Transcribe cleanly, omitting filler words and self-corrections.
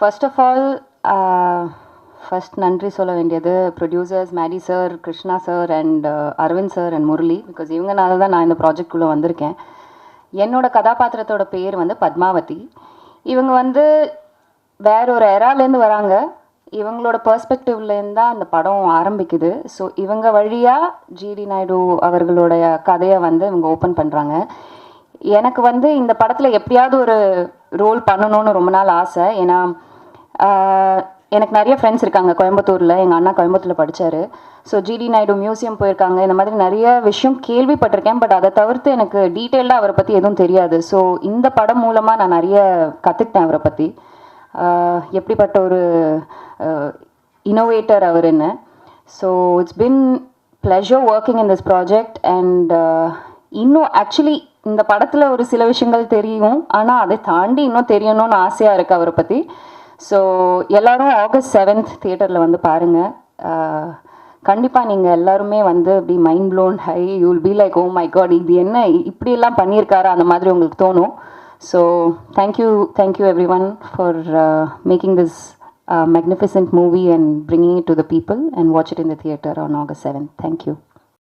First of all, first நன்றி சொல்ல வேண்டியது producers Maddy sir, Krishna sir and Aravind sir and Murali. Because இவங்கனால தான் நான் இந்த ப்ராஜெக்ட்குள்ளே வந்திருக்கேன். என்னோட கதாபாத்திரத்தோட பேர் வந்து பத்மாவதி. இவங்க வந்து வேற ஒரு எராலேருந்து வராங்க. இவங்களோட பெர்ஸ்பெக்டிவ்லேருந்து தான் அந்த படம் ஆரம்பிக்குது. ஸோ இவங்க வழியாக ஜிடி நாயுடு அவர்களுடைய கதையை வந்து இவங்க ஓப்பன் பண்ணுறாங்க. எனக்கு வந்து இந்த படத்தில் எப்படியாவது ஒரு ரோல் பண்ணணும்னு ரொம்ப நாள் ஆசை. ஏன்னா எனக்கு நிறைய ஃப்ரெண்ட்ஸ் இருக்காங்க கோயம்புத்தூரில். எங்கள் அண்ணா கோயம்புத்தூரில் படித்தார். ஸோ ஜிடி நாயுடு மியூசியம் போயிருக்காங்க. இந்த மாதிரி நிறைய விஷயம் கேள்விப்பட்டிருக்கேன். பட் அதை தவிர்த்து எனக்கு டீட்டெயில்டாக அவரை பற்றி எதுவும் தெரியாது. ஸோ இந்த படம் மூலமாக நான் நிறைய கற்றுக்கிட்டேன் அவரை பற்றி. எப்படிப்பட்ட ஒரு இன்னோவேட்டர் அவருன்னு. So it's been pleasure working in this project. And இன்னும் ஆக்சுவலி இந்த படத்தில் ஒரு சில விஷயங்கள் தெரியும், ஆனால் அதை தாண்டி இன்னும் தெரியணும்னு ஆசையாக இருக்குது அவரை பற்றி. ஸோ எல்லோரும் August 7th தியேட்டரில் வந்து பாருங்கள். கண்டிப்பாக நீங்கள் எல்லாருமே வந்து இப்படி மைண்ட் ப்ளோன் ஹை, you will be like oh my god, இது என்ன இப்படியெல்லாம் பண்ணியிருக்காரு அந்த மாதிரி உங்களுக்கு தோணும். So thank you everyone for making this magnificent movie and bringing it to the people, and watch it in the theatre on August 7th. Thank you.